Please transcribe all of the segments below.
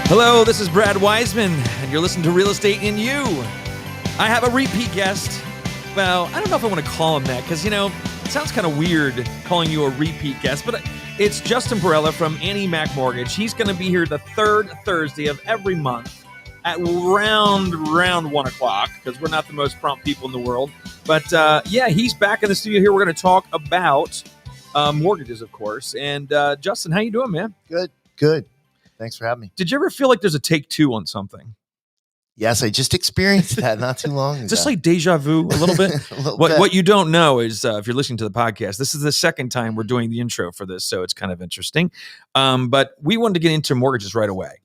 Hello, this is Brad Wiseman, and you're listening to Real Estate in You. I have a repeat guest. Well, I don't know if I want to call him that because, it sounds kind of weird calling you a repeat guest, but it's Justin Perella from Annie Mac Mortgage. He's going to be here the third Thursday of every month at around 1 o'clock because we're not the most prompt people in the world. But, he's back in the studio here. We're going to talk about mortgages, of course. And, Justin, how you doing, man? Good. Thanks for having me. Did you ever feel like there's a take two on something? Yes, I just experienced that not too long ago. Just like deja vu a little bit. What you don't know is if you're listening to the podcast, this is the second time we're doing the intro for this, so it's kind of interesting. But we wanted to get into mortgages right away.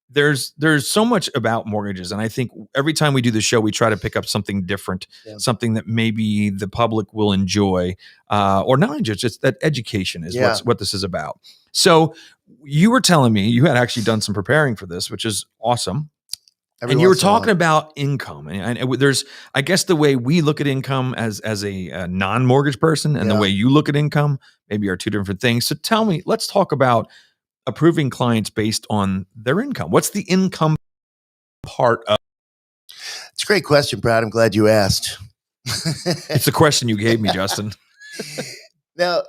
There's so much about mortgages, and I think every time we do the show, we try to pick up something different, something that maybe the public will enjoy, or not just that education is what this is about. So you were telling me you had actually done some preparing for this, which is awesome. And you were talking about income, and there's, I guess, the way we look at income as a non-mortgage person, and the way you look at income maybe are two different things. So tell me, let's talk about approving clients based on their income. What's the income part of? It's a great question, Brad. I'm glad you asked. It's the question you gave me, Justin. Now,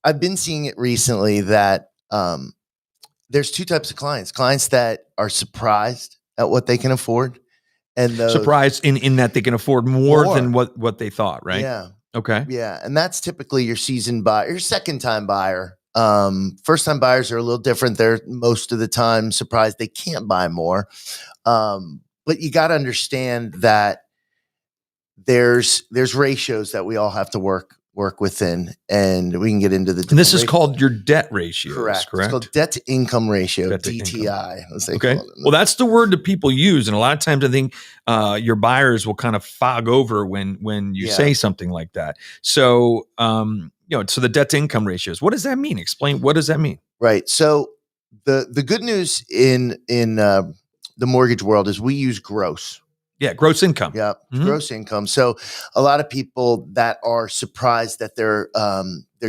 I've been seeing it recently that there's two types of clients that are surprised at what they can afford. And surprised in that they can afford more than what they thought, right? Yeah. Okay. Yeah. And that's typically your seasoned buyer, your second time buyer. First time buyers are a little different. They're most of the time surprised they can't buy more. But you got to understand that there's ratios that we all have to work within, and we can get into the. And this is called your debt ratio. Correct. It's called debt to income ratio, DTI. Okay. Well, that's the word that people use, and a lot of times I think your buyers will kind of fog over when you say something like that. So, so the debt to income ratios. What does that mean? Explain. What does that mean? Right. So the good news in the mortgage world is we use gross. Yeah, gross income. Yeah, gross income. So a lot of people that are surprised that they're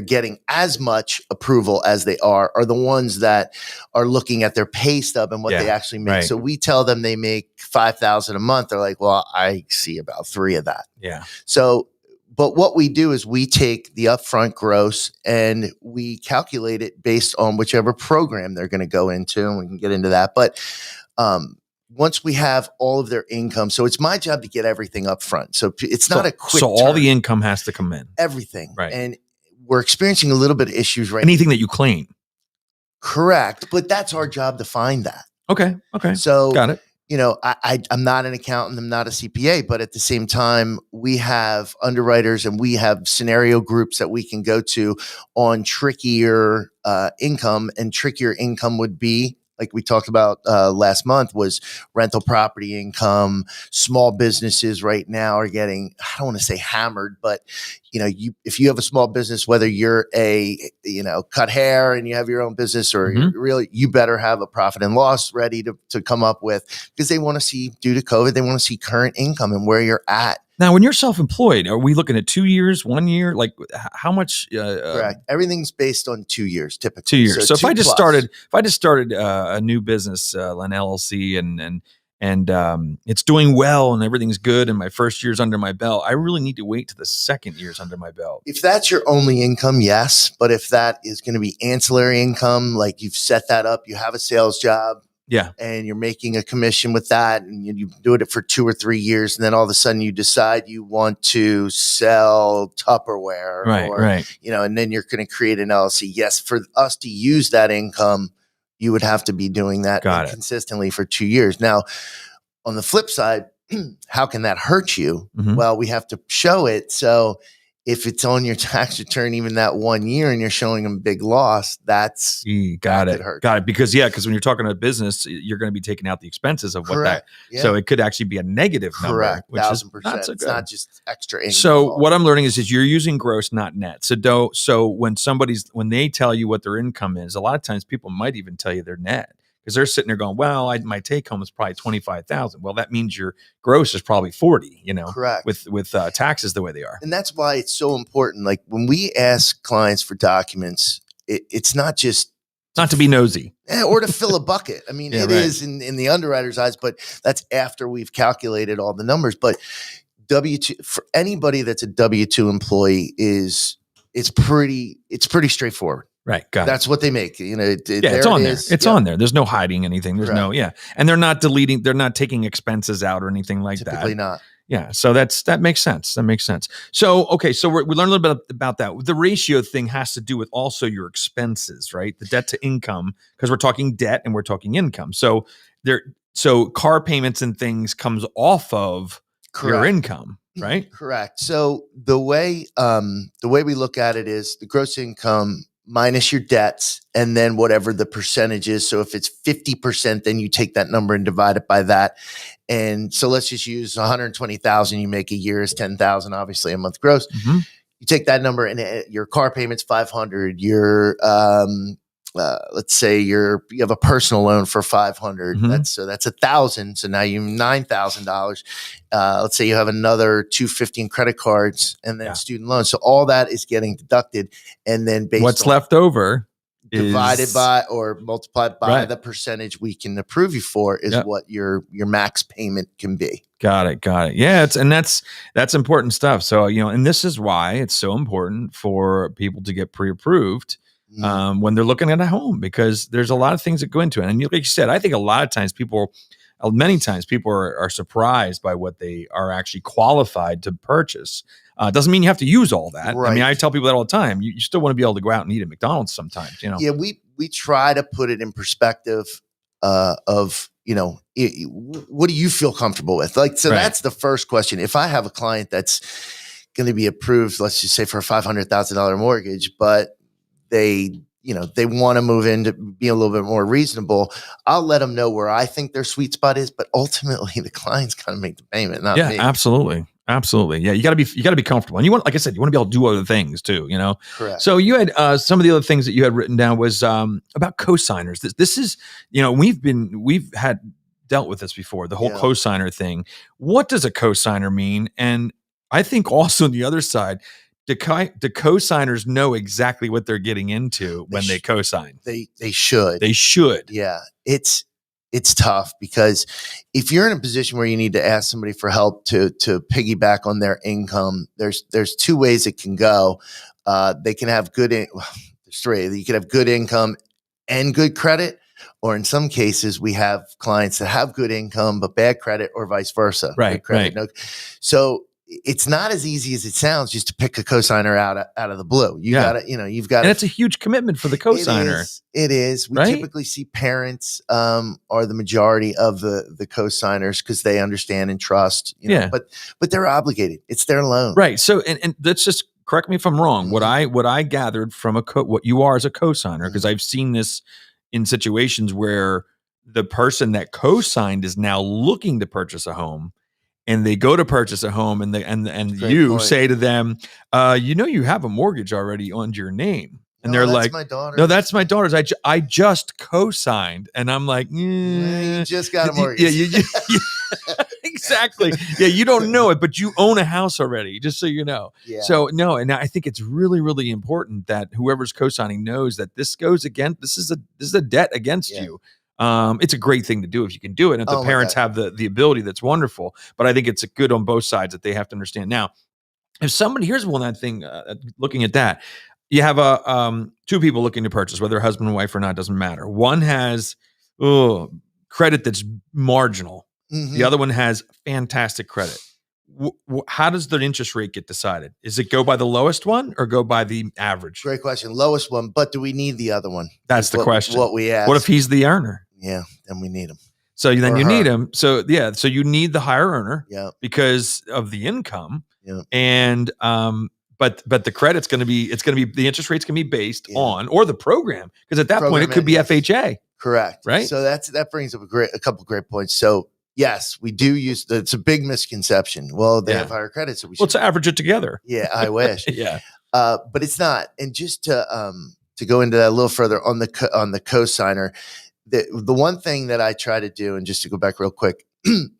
getting as much approval as they are the ones that are looking at their pay stub and what they actually make. Right. So we tell them they make $5,000 a month. They're like, well, I see about 3 of that. Yeah. So, but what we do is we take the upfront gross and we calculate it based on whichever program they're going to go into, and we can get into that. But once we have all of their income, so it's my job to get everything up front. So it's not a quick So all the income has to come in. Everything. Right. And we're experiencing a little bit of issues right now. Anything that you claim. Correct. But that's our job to find that. Okay. So got it. I'm not an accountant, I'm not a CPA, but at the same time, we have underwriters and we have scenario groups that we can go to on trickier income, and trickier income would be, like we talked about last month, was rental property income. Small businesses right now are getting, I don't want to say hammered, but if you have a small business, whether you're cut hair and you have your own business, or you better have a profit and loss ready to come up with, because they want to see, due to COVID, they want to see current income and where you're at. Now, when you're self-employed, are we looking at 2 years, 1 year? Like how much? Correct. Everything's based on 2 years, typically. 2 years. So if I just started a new business, an LLC, and it's doing well and everything's good, and my first year's under my belt, I really need to wait to the second year's under my belt. If that's your only income, yes. But if that is going to be ancillary income, like you've set that up, you have a sales job. Yeah. And you're making a commission with that, and you do it for 2 or 3 years, and then all of a sudden you decide you want to sell Tupperware, right. And then you're going to create an LLC. Yes, for us to use that income, you would have to be doing that consistently for 2 years. Now, on the flip side, how can that hurt you? Mm-hmm. Well, we have to show it. So if it's on your tax return, even that 1 year, and you're showing them big loss, that's got it. Because when you're talking about business, you're going to be taking out the expenses of what that. Yeah. So it could actually be a negative number. Correct. Which 1,000%. is not so good. It's not just extra income. So what I'm learning is you're using gross, not net. So when they tell you what their income is, a lot of times people might even tell you their net. Because they're sitting there going, well, my take home is probably $25,000. Well, that means your gross is probably 40. Correct. With taxes the way they are. And that's why it's so important. Like when we ask clients for documents, it's not just Not to be nosy. Or to fill a bucket. I mean, it is in the underwriter's eyes, but that's after we've calculated all the numbers. But W-2 for anybody that's a W-2 employee it's pretty straightforward. Right. Got That's what they make. You know, it's on there. It's on there. There's no hiding anything. There's no, and they're not deleting, they're not taking expenses out or anything like that. Typically not. Yeah. So that makes sense. That makes sense. So, okay. So we learned a little bit about that. The ratio thing has to do with also your expenses, right? The debt to income, because we're talking debt and we're talking income. So car payments and things comes off of your income, right? Correct. So the way we look at it is the gross income minus your debts and then whatever the percentage is. So if it's 50%, then you take that number and divide it by that. And so let's just use 120,000 you make a year is 10,000, obviously a month gross. Mm-hmm. You take that number and your car payment's 500. Your let's say you have a personal loan for 500. Mm-hmm. That's 1,000. So now you $9,000. Let's say you have another 250 in credit cards and then student loans. So all that is getting deducted, and then based what's left over divided by or multiplied by the percentage we can approve you for is what your max payment can be. Got it. Yeah, that's important stuff. So, and this is why it's so important for people to get pre-approved when they're looking at a home, because there's a lot of things that go into it. And like you said, I think many times people are surprised by what they are actually qualified to purchase. Doesn't mean you have to use all that. Right. I mean, I tell people that all the time. You still want to be able to go out and eat at McDonald's sometimes, Yeah, we try to put it in perspective of, what do you feel comfortable with? That's the first question. If I have a client that's going to be approved, let's just say for a $500,000 mortgage, but they want to move in to be a little bit more reasonable, I'll let them know where I think their sweet spot is, but ultimately the client's got to make the payment, not me. Absolutely. Yeah. You gotta be comfortable. And like I said, you want to be able to do other things too, Correct. So you had, some of the other things that you had written down was, about cosigners. This is, we've had dealt with this before, the whole cosigner thing. What does a cosigner mean? And I think also on the other side, do cosigners know exactly what they're getting into when they cosign? They should. They should. Yeah. It's tough because if you're in a position where you need to ask somebody for help to piggyback on their income, there's two ways it can go. They can have there's three. You can have good income and good credit, or in some cases we have clients that have good income but bad credit, or vice versa. Right. Right. So it's not as easy as it sounds just to pick a cosigner out of the blue. You've got to, and it's a huge commitment for the cosigner. It is. We typically see parents are the majority of the cosigners because they understand and trust, but they're obligated. It's their loan. Right. So, and let's just correct me if I'm wrong. Mm-hmm. What I gathered from what you are as a cosigner, because I've seen this in situations where the person that cosigned is now looking to purchase a home. And they go to purchase a home, and you say to them, you have a mortgage already on your name. And they're like, no, that's my daughter's. I just co-signed. And I'm like, you just got a mortgage. Yeah, exactly. Yeah, you don't know it, but you own a house already, just so you know. Yeah. So no, and I think it's really, really important that whoever's co-signing knows that this is a debt against you. It's a great thing to do if you can do it. And if the parents have the ability, that's wonderful. But I think it's good on both sides that they have to understand. Now, if somebody, here's one thing, looking at that, you have two people looking to purchase, whether husband and wife or not, doesn't matter. One has credit that's marginal. Mm-hmm. The other one has fantastic credit. How does the interest rate get decided? Is it go by the lowest one or go by the average? Great question. Lowest one, but do we need the other one? That's the question. What we ask. What if he's the earner? Yeah, then we need him. So then you need him. So so you need the higher earner because of the income. Yeah. And but the credit's going to be the interest rate's going to be based on, or the program, because at that point it could be FHA. Correct. Right. So that brings up a couple great points. So yes, we do use it's a big misconception. Well, they have higher credit, so we should. Let's average it together. Yeah, I wish. Yeah. But it's not. And just to go into that a little further on the cosigner, the one thing that I try to do, and just to go back real quick,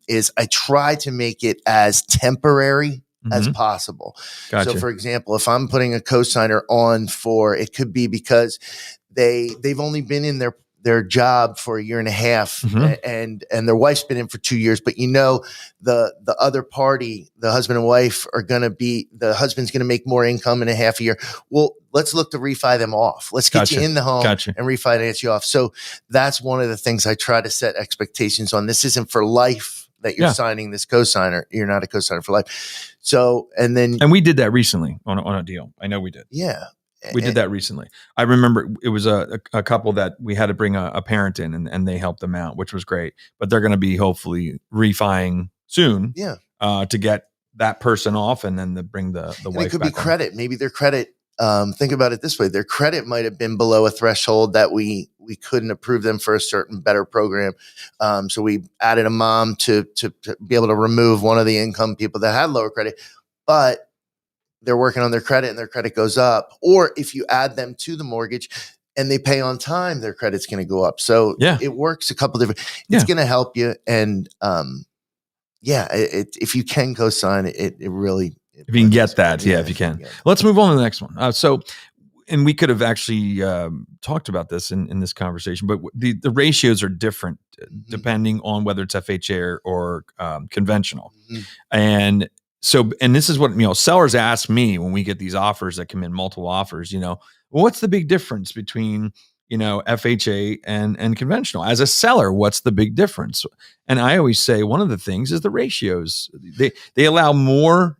is I try to make it as temporary as possible. Gotcha. So for example, if I'm putting a cosigner on it could be because they've only been in their job for a year and a half, and their wife's been in for 2 years, but the other party, the husband and wife, the husband's going to make more income in a half a year. Well, let's look to refi them off. Let's get you in the home and refinance you off. So that's one of the things I try to set expectations on. This isn't for life that you're signing this cosigner. You're not a cosigner for life. So, and we did that recently on a deal. I know we did. Yeah. We did that recently. I remember it was a couple that we had to bring a parent in, and they helped them out, which was great. But they're going to be hopefully refining soon, to get that person off, and then bring the wife. It could back be credit. Maybe their credit. Think about it this way: their credit might have been below a threshold that we couldn't approve them for a certain better program. So we added a mom to be able to remove one of the income people that had lower credit, but they're working on their credit and their credit goes up. Or if you add them to the mortgage and they pay on time, their credit's going to go up. So it works a couple different, it's going to help you. And if you can co-sign it really, if you can get that. If you can. Let's move on to the next one. And we could have actually talked about this in this conversation, but the ratios are different depending on whether it's FHA or conventional. And this is what, sellers ask me when we get these offers that come in, multiple offers, what's the big difference between, FHA and conventional? As a seller, what's the big difference? And I always say one of the things is the ratios. They allow more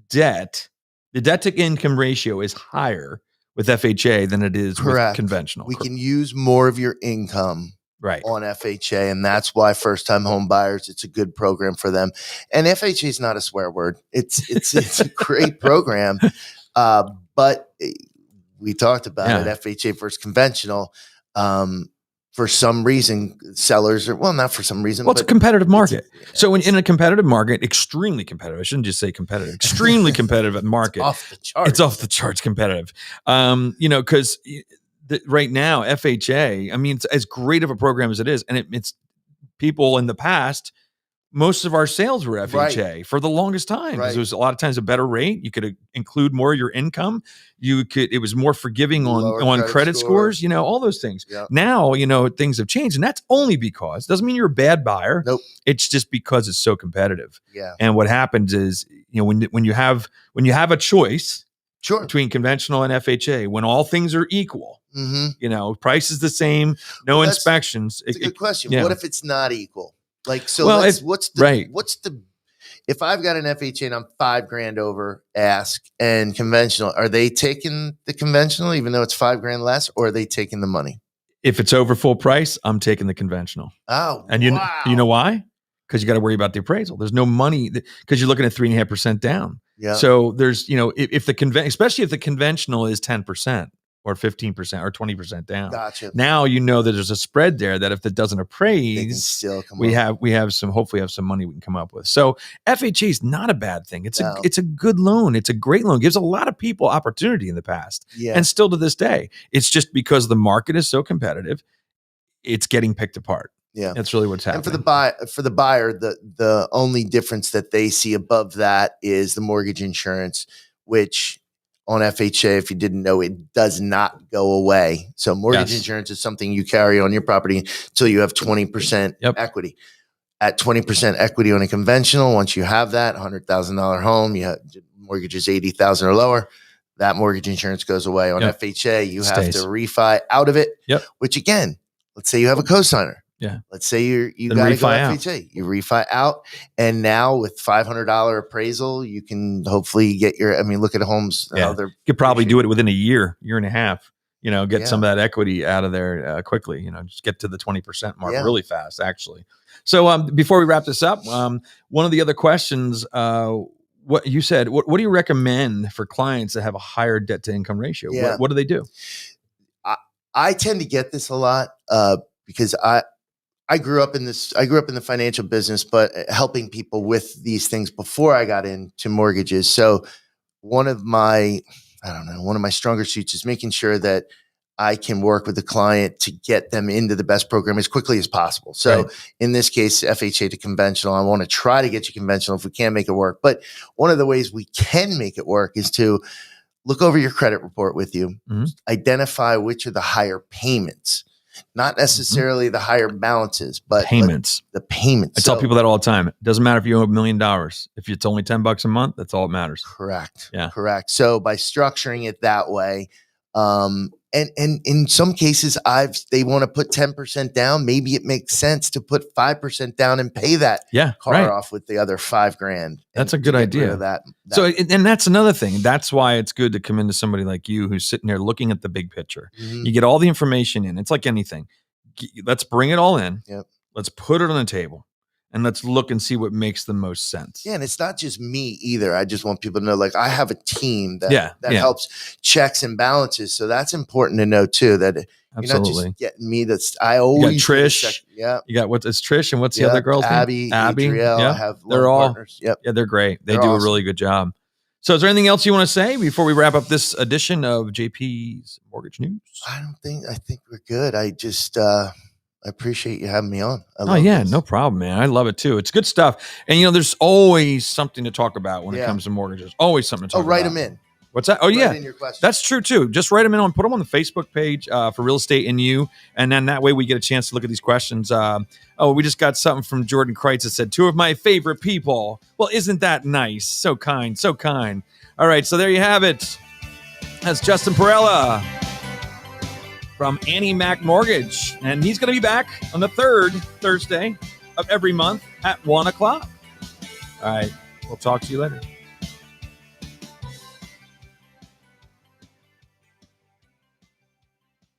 debt. The debt to income ratio is higher with FHA than it is with conventional. We can use more of your income on FHA, and that's why first-time home buyers, it's a good program for them. And FHA is not a swear word. It's a great program, but we talked about it. FHA versus conventional. For some reason, sellers are not for some reason. Well, it's a competitive market. So in a competitive market, extremely competitive. I shouldn't just say competitive. Extremely competitive market. Off the charts. It's off the charts competitive. Because right now, FHA, it's as great of a program as it is. And it's people in the past, most of our sales were FHA for the longest time. Because it was a lot of times a better rate. You could include more of your income. It was more forgiving on credit scores, all those things. Now, things have changed. And that's only because, doesn't mean you're a bad buyer. Nope. It's just because it's so competitive. And what happens is, when you have a choice between conventional and FHA, when all things are equal, price is the same, no inspections. It's a good question. What if it's not equal? What's the if I've got an FHA and I'm $5,000 over ask and conventional, are they taking the conventional even though it's $5,000 less, or are they taking the money? If it's over full price, I'm taking the conventional. Oh, and you know why? Because you got to worry about the appraisal. There's no money because you're looking at 3.5% down. So there's, if especially if the conventional is 10%. Or 15% or 20% down. Gotcha. Now that there's a spread there that if it doesn't appraise, still come we have some money we can come up with. So FHA is not a bad thing. It's a good loan. It's a great loan. It gives a lot of people opportunity in the past, and still to this day. It's just because the market is so competitive, it's getting picked apart. That's really what's happening. And for the buyer, the only difference that they see above that is the mortgage insurance, which on FHA, if you didn't know, it does not go away. So mortgage insurance is something you carry on your property until you have 20% equity. At 20% equity on a conventional, once you have that $100,000 home, mortgage is $80,000 or lower, that mortgage insurance goes away. On FHA, you have to refi out of it, which again, let's say you have a cosigner. Let's say you got to go FHA. You refi out, and now with $500 appraisal, you can hopefully get look at homes. You could probably do it within a year and a half. Get some of that equity out of there quickly. Just get to the 20% mark really fast, actually. So before we wrap this up, one of the other questions, what you said, what do you recommend for clients that have a higher debt to income ratio? What do they do? I tend to get this a lot because I grew up in the financial business, but helping people with these things before I got into mortgages. So one of my stronger suits is making sure that I can work with the client to get them into the best program as quickly as possible. So in this case, FHA to conventional, I want to try to get you conventional if we can't make it work. But one of the ways we can make it work is to look over your credit report with you, Mhm. identify which are the higher payments, not necessarily the higher balances, but Payments. the payments. I tell people that all the time. It doesn't matter if you owe $1 million. If it's only $10 a month, that's all that matters. Correct. Yeah. Correct. So by structuring it that way, and in some cases, they want to put 10% down. Maybe it makes sense to put 5% down and pay that car off with the other $5,000. That's a good idea. So, and that's another thing. That's why it's good to come into somebody like you who's sitting there looking at the big picture. Mhm. You get all the information in. It's like anything. Let's bring it all in. Yep. Let's put it on the table. And let's look and see what makes the most sense. Yeah, and it's not just me either. I just want people to know, like, I have a team that helps checks and balances. So that's important to know too. That you're not just getting me. I always you got Trish. You got it's Trish and what's the other girl's name? Abby. Adrielle, Yeah, I have they're all partners. Yep. Yeah, they're great. They They're do awesome. a really good job. So, is there anything else you want to say before we wrap up this edition of JP's Mortgage News? I think we're good. I just I appreciate you having me on. No problem, man. I love it too. It's good stuff. And there's always something to talk about when it comes to mortgages. Always something to talk about. Write them in. What's that? Oh, yeah. In your questions. That's true too. Just write them in put them on the Facebook page for Real Estate and You. And then that way we get a chance to look at these questions. We just got something from Jordan Kreitz that said, 2 of my favorite people. Well, isn't that nice? So kind, so kind. All right. So there you have it. That's Justin Perella from Annie Mac Mortgage. And he's going to be back on the 3rd Thursday of every month at 1 o'clock. All right. We'll talk to you later.